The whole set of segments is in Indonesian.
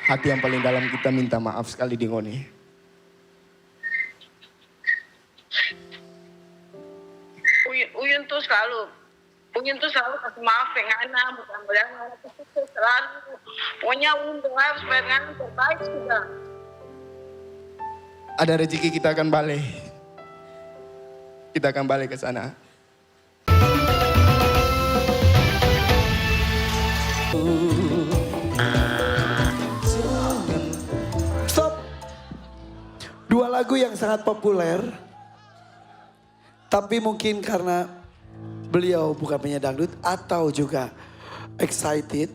hati yang paling dalam kita minta maaf sekali di ngoni. Uyun tuh selalu kasih maaf ke Ngana, mudah-mudahan Ngana tuh sukses selalu. Pokoknya Uyun doa supaya Ngana terbaik sudah. Ada rezeki kita akan balik. Kita akan balik ke sana. Stop. Dua lagu yang sangat populer. Tapi mungkin karena beliau bukan penyanyi dangdut atau juga excited.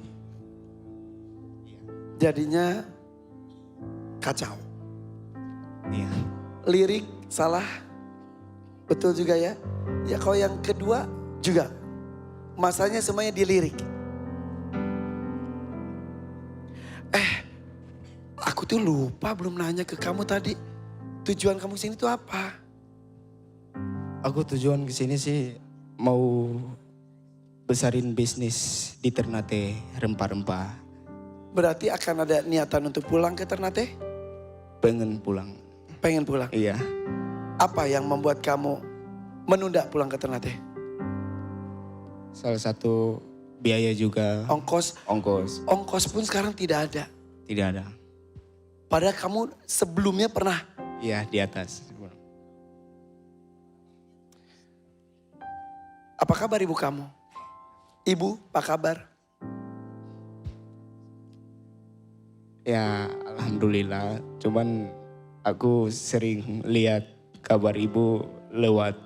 Jadinya kacau. Iya. Lirik salah. Betul juga ya. Ya kalau yang kedua juga. Masanya semuanya di lirik. Aku tuh lupa belum nanya ke kamu tadi. Tujuan kamu sini tuh apa? Aku tujuan kesini sih mau besarin bisnis di Ternate rempah-rempah. Berarti akan ada niatan untuk pulang ke Ternate? Pengen pulang. Pengen pulang. Iya. Apa yang membuat kamu menunda pulang ke Ternate? Salah satu biaya juga. Ongkos. Ongkos. Ongkos pun sekarang tidak ada. Tidak ada. Padahal kamu sebelumnya pernah. Iya, di atas. Apa kabar ibu kamu? Ibu, apa kabar? Ya, alhamdulillah. Cuman aku sering lihat kabar ibu lewat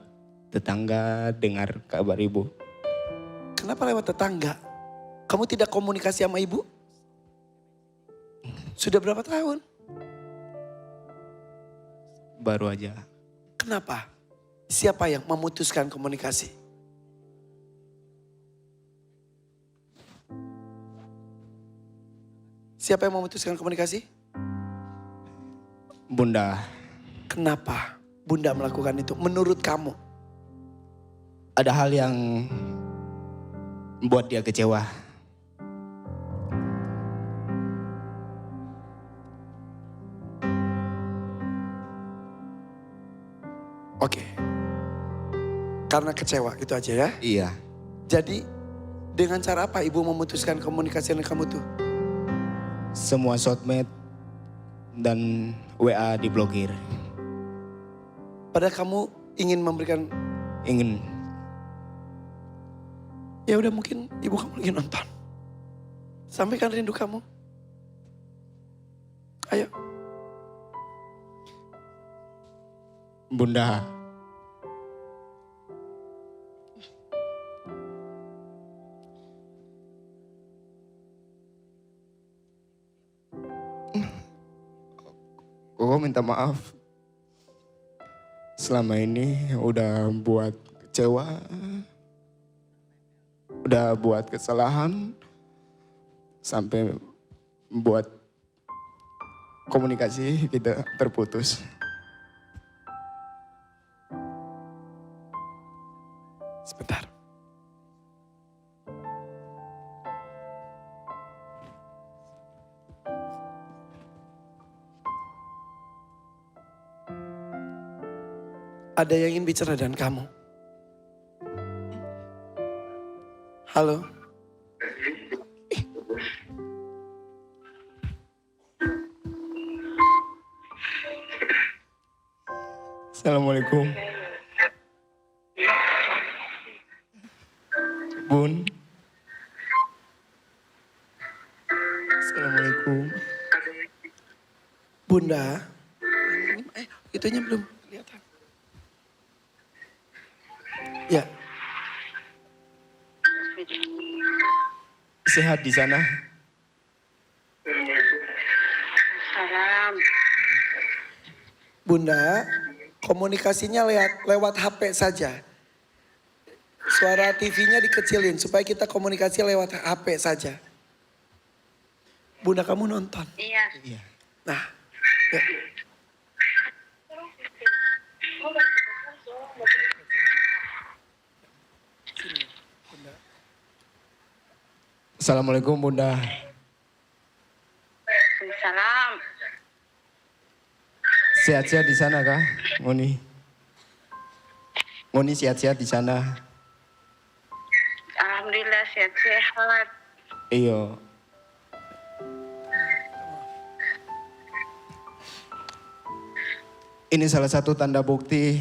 tetangga, dengar kabar ibu. Kenapa lewat tetangga? Kamu tidak komunikasi sama ibu? Sudah berapa tahun? Baru aja. Kenapa? Siapa yang memutuskan komunikasi? Siapa yang memutuskan komunikasi? Bunda, Kenapa Bunda melakukan itu? Menurut kamu? ada hal yang membuat dia kecewa. Oke. Karena kecewa gitu aja ya. Iya. Jadi dengan cara apa ibu memutuskan komunikasi dengan kamu tuh? Semua sosmed dan WA diblokir. Padahal kamu ingin memberikan, Ingin. ya udah mungkin ibu kamu lagi nonton. Sampaikan rindu kamu. Ayo. Bunda, Koko minta maaf. Selama ini udah buat kecewa, udah buat kesalahan, sampai buat komunikasi kita terputus. Sebentar. Ada yang ingin bicara dengan kamu. Halo. Assalamualaikum. Bun. Assalamualaikum. Bunda. Itunya belum kelihatan. Ya, Sehat di sana? Salam. Bunda, komunikasinya lewat HP saja. Suara TV-nya dikecilin supaya kita komunikasi lewat HP saja. Bunda kamu nonton. Iya. Iya. Nah, ya. Assalamualaikum Bunda. Salam. Sehat-sehat di sana kah, Ngoni? Ngoni sehat-sehat di sana? Alhamdulillah sehat-sehat. Iyo. Ini salah satu tanda bukti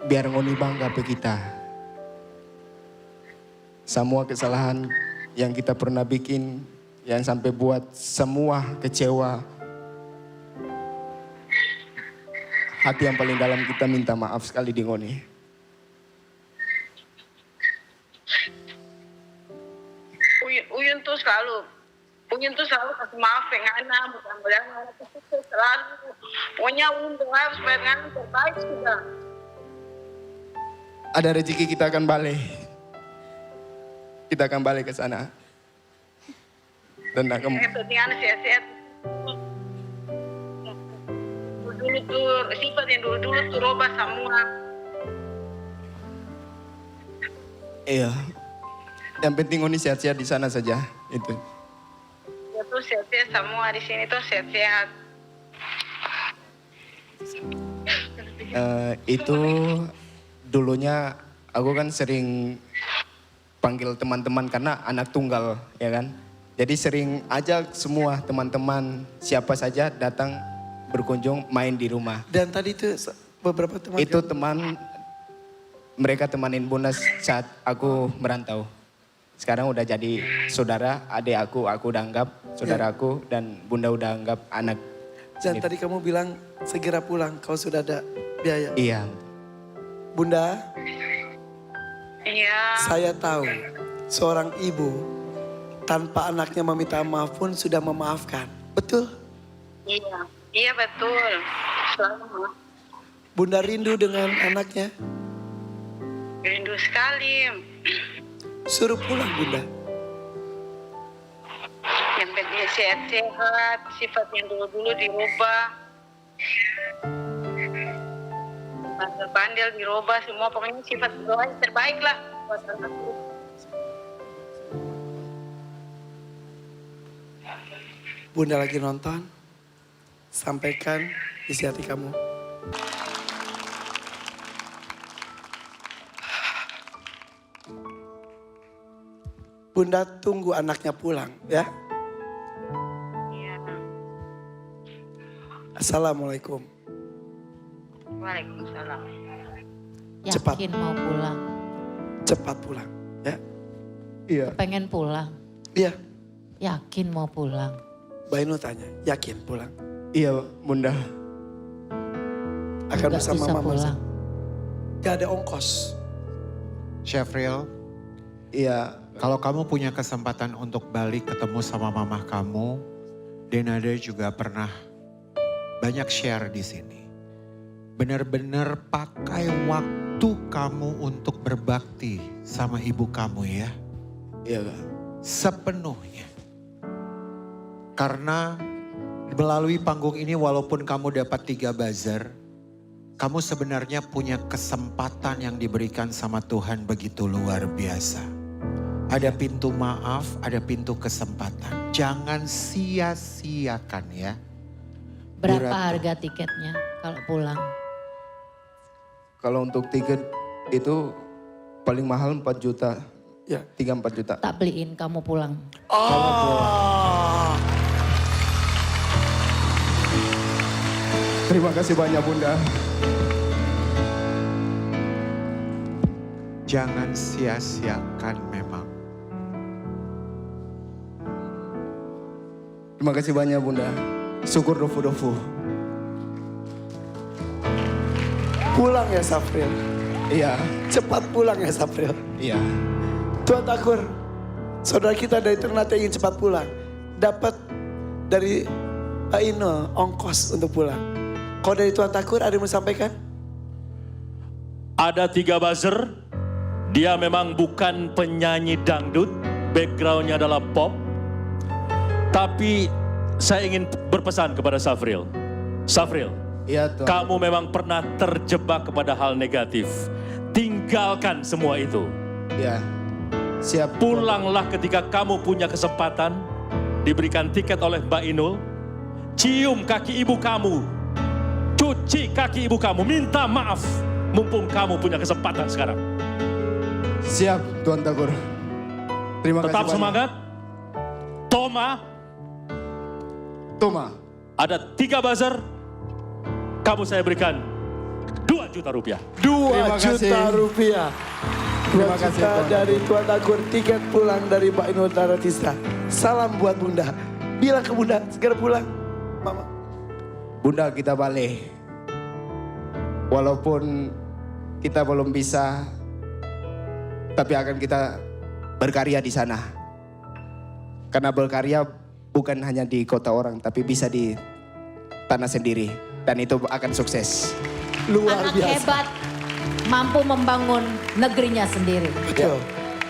biar Ngoni bangga ke kita. Semua kesalahan yang kita pernah bikin, yang sampai buat semua kecewa. Hati yang paling dalam kita minta maaf sekali di Ngoni. Uyun tuh selalu kasih maaf yang Ngana, mudah-mudahan Ngana tuh sukses selalu. Pokoknya Uyun doa supaya Ngana terbaik sudah. Ada rezeki kita akan balik. Kita akan balik ke sana. Dan akan Yang penting Ngana sehat-sehat. Dulu tuh sifat yang dulu tuh robah semua. iya. Yang penting Ngoni sehat-sehat di sana saja. Itu. Ya tuh sehat-sehat semua di sini tuh sehat-sehat. Itu dulunya aku kan sering panggil teman-teman karena anak tunggal, ya kan. Jadi sering ajak semua teman-teman siapa saja datang berkunjung main di rumah. Dan tadi itu beberapa teman. Itu teman mereka temanin Bunda saat aku merantau. Sekarang udah jadi saudara, adik aku udah anggap saudara aku dan Bunda udah anggap anak. Dan tadi kamu bilang segera pulang kalau sudah ada biaya. Iya. Bunda, Iya. saya tahu seorang ibu tanpa anaknya meminta maaf pun sudah memaafkan. Betul? Iya. Iya betul. Selalu. Bunda rindu dengan anaknya. Rindu sekali. Suruh pulang Bunda. Yang penting sehat-sehat, sifat yang dulu-dulu dirubah. Bandel dirubah semua, pokoknya sifat doa yang terbaik lah buat anakku. Bunda lagi nonton. Sampaikan isi hati kamu. Bunda tunggu anaknya pulang ya. Iya. Assalamualaikum. Waalaikumsalam. Cepat. Yakin mau pulang. Cepat pulang ya. Iya. Pengen pulang. Iya. Yakin mau pulang. Bainu tanya, yakin pulang? Iya Bunda. Akan Gak bersama bisa mama. pulang. Gak ada ongkos. Syafril, Iya. kalau kamu punya kesempatan untuk balik ketemu sama mamah kamu, Denada juga pernah banyak share di sini. Benar-benar pakai waktu kamu untuk berbakti sama ibu kamu ya. Iya Kak. Sepenuhnya. Karena melalui panggung ini walaupun kamu dapat 3 buzzer, kamu sebenarnya punya kesempatan yang diberikan sama Tuhan begitu luar biasa. Ada pintu maaf, ada pintu kesempatan. Jangan sia-siakan ya. Berapa Berat. harga tiketnya kalau pulang? Kalau untuk tiket itu paling mahal 4 juta. Ya. 3-4 juta. Tak beliin kamu pulang. Oh. Terima kasih banyak Bunda. Jangan sia-siakan memang. Terima kasih banyak Bunda. Syukur dofu-dofu. Pulang ya Safril. Iya. Cepat pulang ya Safril. Iya. Tuan Takur, saudara kita dari Ternate ingin cepat pulang. Dapat dari Pak Ino ongkos untuk pulang. Kalau dari Tuan Takur ada yang mau sampaikan? Ada 3 buzzer. Dia memang bukan penyanyi dangdut, backgroundnya adalah pop. Tapi saya ingin berpesan kepada Safril. Safril, Iya Tuan. kamu memang pernah terjebak kepada hal negatif. Tinggalkan semua itu. Iya. Siap. Pulanglah ketika kamu punya kesempatan. diberikan tiket oleh Mbak Inul, cium kaki ibu kamu, cuci kaki ibu kamu, minta maaf, mumpung kamu punya kesempatan sekarang. Siap Tuan Takur. Terima Tetap kasih banyak. semangat. Toma. Ada 3 buzzer, kamu saya berikan 2 juta rupiah. 2 Terima kasih. juta rupiah. 2 Terima kasih, juta Tuan dari Tuan Takur, tiket pulang dari Mbak Inul Daratista. Salam buat Bunda. Bilang ke Bunda, segera pulang. Mama. Bunda, kita balik. Walaupun kita belum bisa, tapi akan kita berkarya di sana. Karena berkarya bukan hanya di kota orang, tapi bisa di tanah sendiri. Dan itu akan sukses. Luar Anak biasa. hebat, mampu membangun negerinya sendiri. Betul.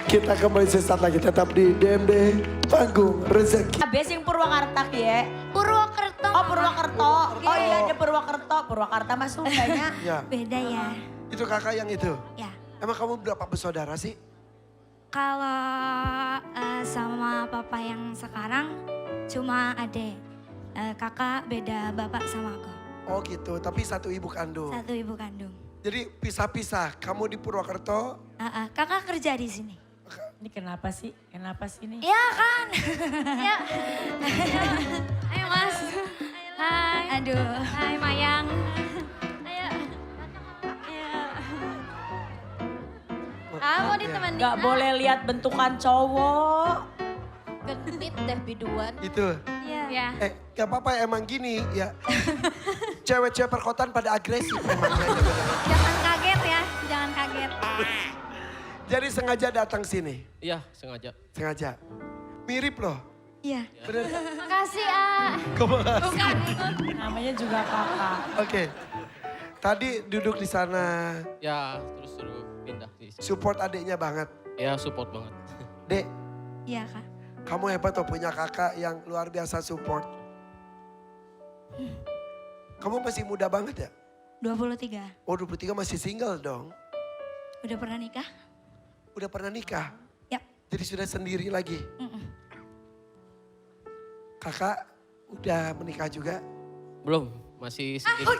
Kita kembali sesaat lagi tetap di DMD Panggung Rezeki. Habis yang Purwakarta ya. Purwokerto. Oh Purwokerto. Oh iya ada Purwokerto. Purwakarta mas Sundanya. Ya, Beda ya. itu kakak yang itu. Ya. Emang kamu berapa bersaudara sih? Kalau sama papa yang sekarang cuma adek. Kakak beda bapak sama aku. Oh gitu, tapi satu ibu kandung. Satu ibu kandung. Jadi pisah-pisah, kamu di Purwokerto, Kakak kerja di sini. Ini kenapa sih? Kenapa sih ini? Ya kan? ya. Ayo mas. Hai. Aduh. Hai Mayang. Ayo. Mau ditemani? Gak boleh lihat bentukan cowok. Genit deh biduan. itu. Iya. Gak apa-apa emang gini ya. Cewek-cewek perkotaan pada agresif emang. Jangan kaget ya, jangan kaget. Jadi sengaja datang sini, Iya, sengaja. sengaja. Mirip loh. Iya. Bener. Makasih Namanya juga kakak. Oke. Tadi duduk di sana, Ya, terus suruh pindah di sini. support adiknya banget. Ya, support banget. Dek, Iya kak. kamu hebat loh punya kakak yang luar biasa support. Kamu masih muda banget ya? 23. Oh 23 masih single dong. Udah pernah nikah? Udah pernah nikah? Ya. Jadi sudah sendiri lagi? Mm-mm. Kakak udah menikah juga? Belum, masih sendiri.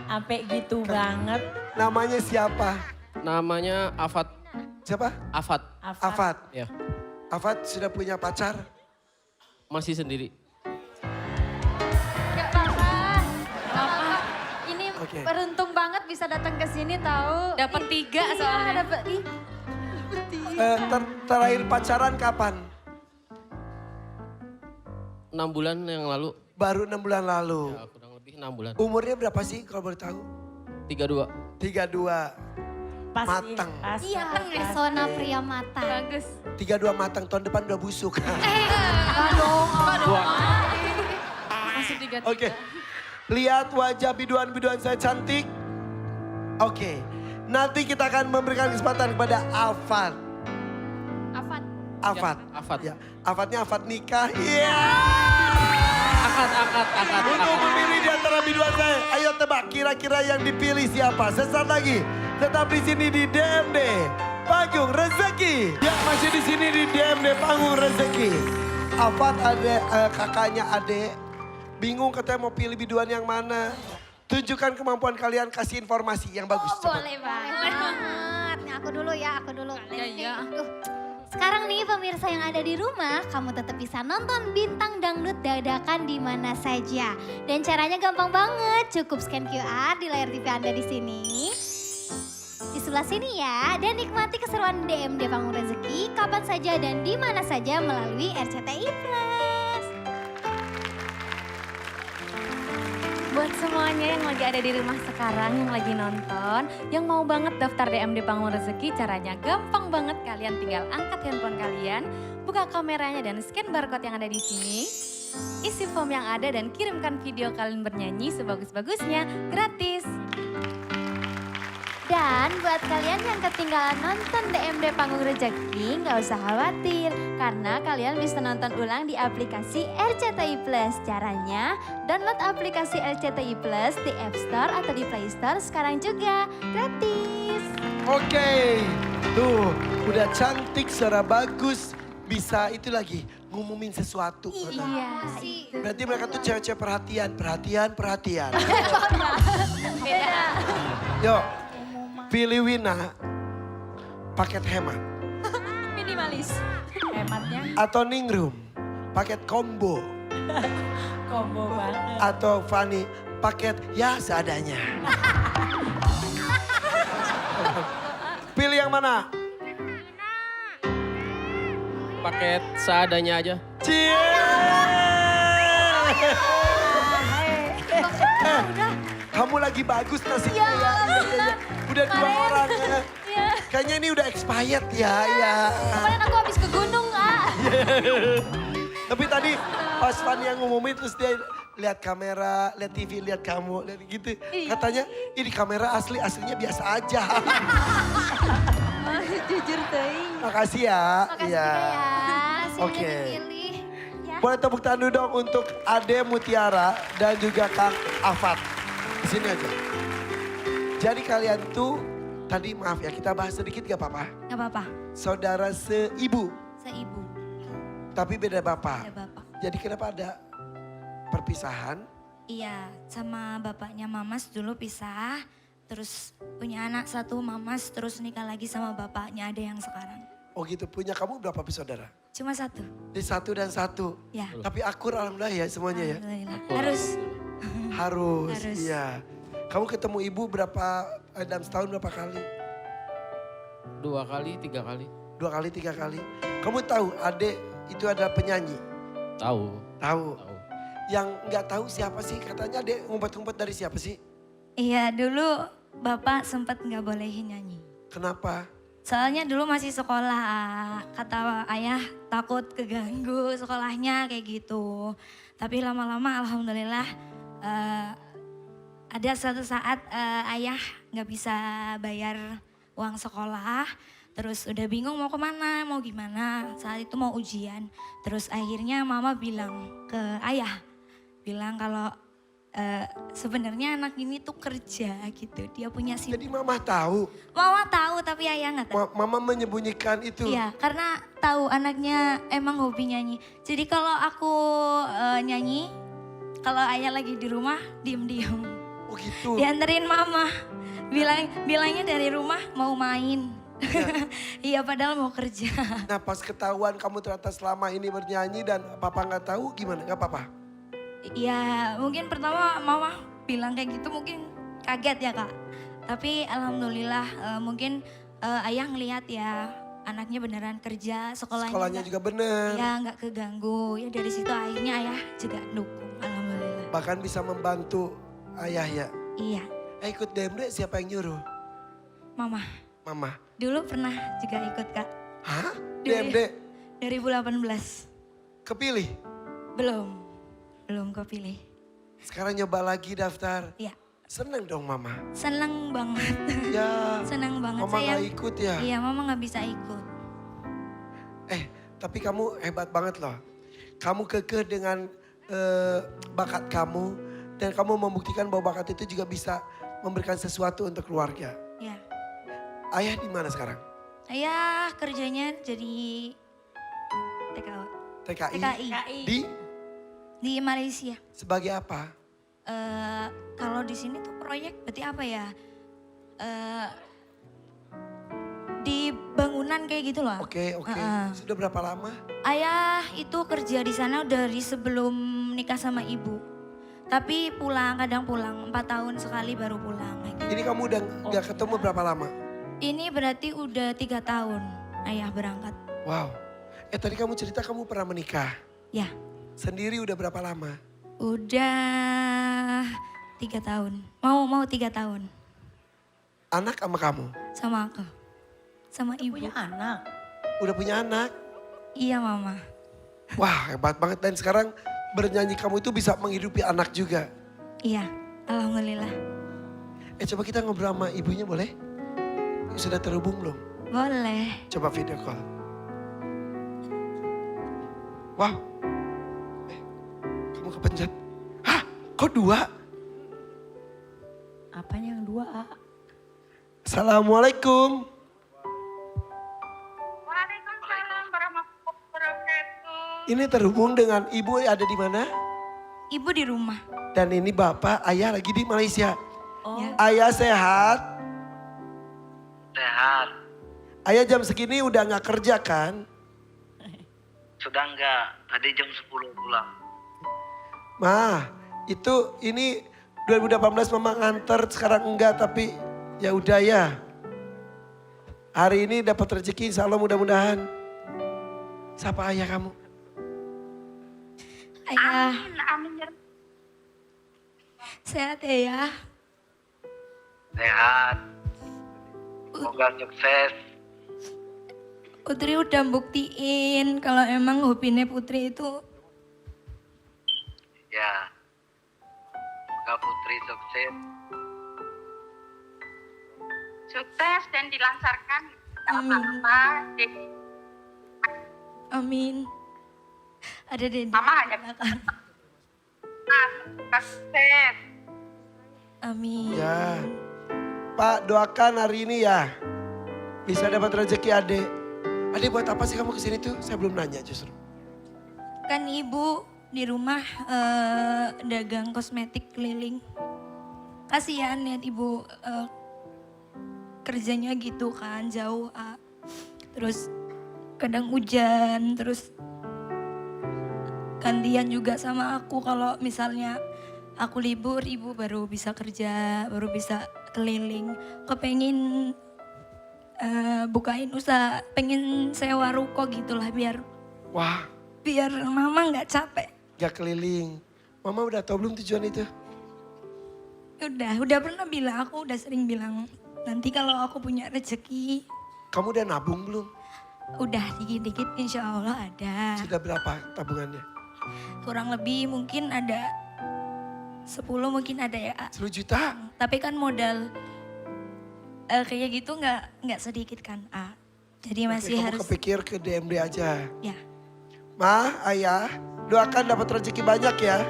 Sampai gitu banget. Namanya siapa? Namanya Afat. Siapa? Afat. Afat. Ya, Afat sudah punya pacar? masih sendiri. Gak apa-apa. Ini Oke. beruntung banget bisa datang ke sini tahu. Dapat 3 soalnya. Dapat Terakhir pacaran kapan? 6 bulan yang lalu. Baru 6 bulan lalu. Ya, kurang lebih 6 bulan. Umurnya berapa sih kalau boleh tahu? 32. 32. Pas Matang. Pas, Iya, pas. pesona pria mata. Bagus. 32 matang, tahun depan udah busuk. Masih 3. Oke. Lihat wajah biduan-biduan saya cantik. Oke. Nanti kita akan memberikan kesempatan kepada Afat. Afat. Afat. Ya, Afat. Ya. Afatnya Afat nikah. Iya. Akad. Untuk memilih di antara biduan saya. Ayo tebak kira-kira yang dipilih siapa. Sesaat lagi. Tetap di sini di DMD Panggung Rezeki. Ya masih di sini di DMD Panggung Rezeki. Afat ada kakaknya Ade. Bingung katanya mau pilih biduan yang mana. Tunjukkan kemampuan kalian, kasih informasi yang bagus. cepat. Boleh banget. Nih, aku dulu ya, aku dulu. Iya. Sekarang nih pemirsa yang ada di rumah, kamu tetap bisa nonton Bintang Dangdut dadakan di mana saja. Dan caranya gampang banget, cukup scan QR di layar TV Anda di sini. Di sebelah sini ya, dan nikmati keseruan DMD Panggung Rezeki kapan saja dan di mana saja melalui RCTI Plus. Buat semuanya yang lagi ada di rumah sekarang, yang lagi nonton, yang mau banget daftar DMD Panggung Rezeki, caranya gampang banget. Kalian tinggal angkat handphone kalian, buka kameranya dan scan barcode yang ada di sini. Isi form yang ada dan kirimkan video kalian bernyanyi sebagus-bagusnya, gratis. Dan buat kalian yang ketinggalan nonton DMD Panggung Rezeki, nggak usah khawatir. Karena kalian bisa nonton ulang di aplikasi RCTI Plus. Caranya, download aplikasi RCTI Plus di App Store atau di Play Store sekarang juga. Gratis. Oke, tuh udah cantik, suara bagus. Bisa itu lagi, ngumumin sesuatu. Iya. Berarti mereka tuh cewek-cewek perhatian. Beda. Yuk, pilih Wina, paket hemat. Minimalis. Hematnya Atau Ningrum, paket combo. combo banget. Atau Fani, paket ya seadanya. Pilih yang mana? Paket seadanya aja. Cie! Kamu lagi bagus nasinya ya. Iya. Udah 2 orang ya. Kayaknya ini udah expired ya. Kemarin aku habis ke gunung, Tapi tadi pas Fanny yang ngumumin terus dia lihat kamera, lihat TV, lihat kamu, lihat gitu. Katanya ini kamera aslinya biasa aja. Jujur teuing. Makasih ya. Makasih Iya. juga ya. Oke. Dipilih. Ya. Boleh tepuk tangan dulu dong untuk Ade Mutiara dan juga Kang Afat. Di sini aja. Jadi kalian tuh tadi maaf ya kita bahas sedikit gak apa-apa? Gak apa-apa, Saudara seibu seibu, tapi beda bapak. ada bapak. Jadi kenapa ada perpisahan? Iya, sama bapaknya Mamas dulu pisah. Terus punya anak satu Mamas, terus nikah lagi sama bapaknya ada yang sekarang. Oh gitu, punya kamu berapa bersaudara? Cuma satu, Di 1 dan 1. ya. Tapi akur alhamdulillah ya semuanya ya. Alhamdulillah. Akur. Harus. Harus, Harus. iya. Kamu ketemu ibu dalam setahun berapa kali? 2 kali, 3 kali. 2 kali, 3 kali. Kamu tahu adek itu adalah penyanyi? Tahu. Tahu. Tahu. Yang nggak tahu siapa sih? Katanya adek ngumpet-ngumpet dari siapa sih? Iya, dulu bapak sempat nggak bolehin nyanyi. Kenapa? Soalnya dulu masih sekolah, kata ayah takut keganggu sekolahnya kayak gitu. Tapi lama-lama alhamdulillah ada suatu saat ayah nggak bisa bayar uang sekolah. Terus udah bingung mau kemana, mau gimana. Saat itu mau ujian. Terus akhirnya mama bilang ke ayah. Bilang kalau sebenarnya anak ini tuh kerja gitu. Dia punya Jadi mama tahu, Mama tahu tapi ayah nggak tahu. mama menyembunyikan itu. Iya, karena tahu anaknya emang hobi nyanyi. Jadi kalau aku nyanyi, kalau ayah lagi di rumah diem-diem. Oh gitu. Dianterin mama. Bilangnya dari rumah mau main. Iya padahal mau kerja. Nah pas ketahuan kamu ternyata selama ini bernyanyi dan papa nggak tahu gimana? Nggak apa-apa? Ya mungkin pertama mama bilang kayak gitu mungkin kaget ya kak. Tapi alhamdulillah mungkin ayah ngelihat ya anaknya beneran kerja, Sekolahnya juga bener. Ya nggak keganggu. Ya dari situ akhirnya ayah juga dukung, alhamdulillah. Bahkan bisa membantu ayah ya. Iya, Ikut DMD siapa yang nyuruh? mama. Mama. Dulu pernah juga ikut kak. Hah? Dulu DMD? 2018. Kepilih? Belum kepilih. Sekarang nyoba lagi daftar. Iya, Seneng dong mama. seneng banget. Ya. Seneng banget. Mama nggak ikut ya? Iya, mama nggak bisa ikut. Tapi kamu hebat banget loh. Kamu kekeh dengan bakat kamu. Dan kamu membuktikan bahwa bakat itu juga bisa memberikan sesuatu untuk keluarga. Ya. Ayah di mana sekarang? Ayah kerjanya jadi TKO. TKI. TKI. Di Malaysia. Sebagai apa? Kalau di sini tuh proyek berarti apa ya? Di bangunan kayak gitu loh. Oke. Sudah berapa lama? Ayah itu kerja di sana dari sebelum nikah sama ibu. Tapi kadang pulang 4 tahun sekali baru pulang. Gitu. Ini kamu udah gak ketemu berapa lama? Ini berarti udah 3 tahun ayah berangkat. Wow. Tadi kamu cerita kamu pernah menikah. Ya, Sendiri udah berapa lama? udah 3 tahun. Mau 3 tahun Anak sama kamu? sama aku. Sama ibu. Punya anak. Udah punya anak? Iya mama. Wah hebat banget. Dan sekarang bernyanyi kamu itu bisa menghidupi anak juga. Iya, alhamdulillah. Coba kita ngobrol sama ibunya boleh? sudah terhubung belum? Boleh. Coba video call. Wow. Kamu kepencet. Hah? Kok 2? Apanya yang 2, A? Assalamualaikum. Waalaikumsalam warahmatullahi wabarakatuh. Ini terhubung dengan ibu ada di mana? Ibu di rumah. Dan ini bapak, ayah lagi di Malaysia. Oh. Ya. Ayah sehat? Sehat. Ayah jam segini udah nggak kerja kan? Sudah enggak. Tadi jam 10 pulang. Ma, itu ini 2018 mama nganter, sekarang enggak, tapi ya udah ya. Hari ini dapat rezeki, insya Allah mudah-mudahan. Siapa ayah kamu? Ayah, Amin. sehat ya? Sehat. Semoga sukses. Putri udah buktiin kalau emang hobinya Putri itu Ya. Semoga Putri sukses. Sukses dan dilancarkan. Amin. Apa-apa. amin. Ada dede. Mama hanya sukses. Amin. Ya. Pak, doakan hari ini ya. Bisa dapat rezeki adek. Adek buat apa sih kamu kesini tuh? Saya belum nanya justru. Kan ibu di rumah dagang kosmetik keliling. Kasihan lihat ibu kerjanya gitu kan jauh. Terus kadang hujan, terus gantian juga sama aku kalau misalnya aku libur, ibu baru bisa kerja, baru bisa keliling. Kepengen bukain usaha, pengen sewa ruko gitulah biar Wah, mama nggak capek. gak keliling. Mama udah tahu belum tujuan itu? Udah pernah bilang, aku udah sering bilang nanti kalau aku punya rezeki, Kamu udah nabung belum? udah dikit-dikit insya Allah ada. Sudah berapa tabungannya? Kurang lebih mungkin ada 10 mungkin ada ya. 10 juta? Tapi kan modal kayak gitu nggak sedikit kan. Jadi masih Kamu harus kepikir ke DMD aja. ya. Ma, ayah, doakan dapat rezeki banyak ya.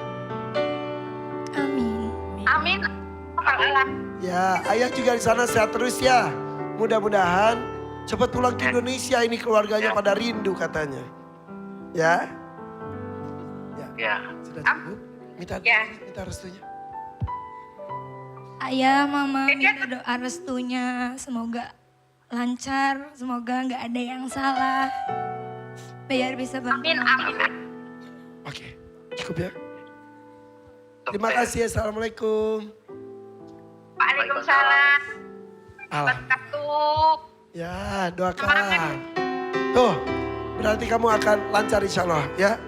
Amin. Amin. Ya, ayah juga di sana sehat terus ya. Mudah-mudahan cepat pulang ke Indonesia, ini keluarganya pada rindu katanya. Ya? Ya. Sudah cukup? Minta restunya. Ayah, mama minta doa restunya, semoga lancar, semoga nggak ada yang salah. Biar bisa bantu mama. Oke, cukup ya. Terima kasih, assalamualaikum. Waalaikumsalam. Wabarakatuh. Ya, doakan. Tuh, berarti kamu akan lancar insya Allah ya.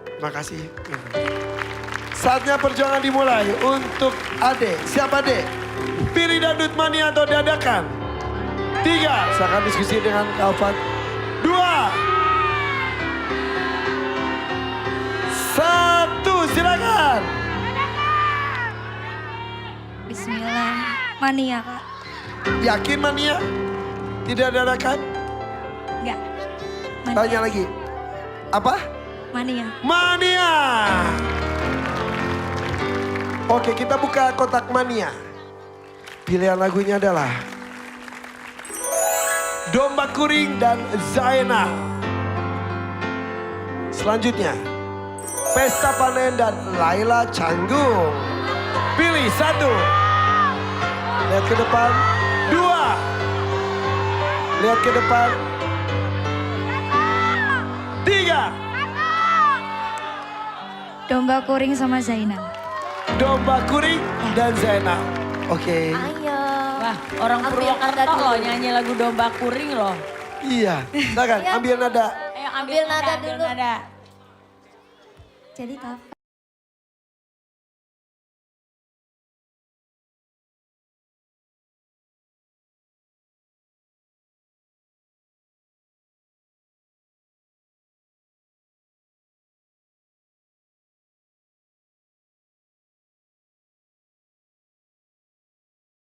Terima kasih. Saatnya perjuangan dimulai untuk Ade. Siapa Ade? Pilih dangdut mania atau dadakan? 3, saya akan diskusi dengan Kalfan. 2, 1, silakan. Bismillah. Mania kak? Yakin mania? Tidak dadakan? Enggak. Tanya lagi. Apa? Mania. Mania. Oke, kita buka kotak mania. Pilihan lagunya adalah Domba Kuring dan Zainal. Selanjutnya Pesta Panen dan Laila Canggung. Pilih 1. Lihat ke depan. 2. Lihat ke depan. 3. Domba Kuring sama Zainal. Domba Kuring dan Zainal. Oke. Ayo. Wah, orang Purwakarta loh nyanyi lagu Domba Kuring loh. Iya. Silakan ambil nada. Ayo ambil nada dulu. Jadi kapan?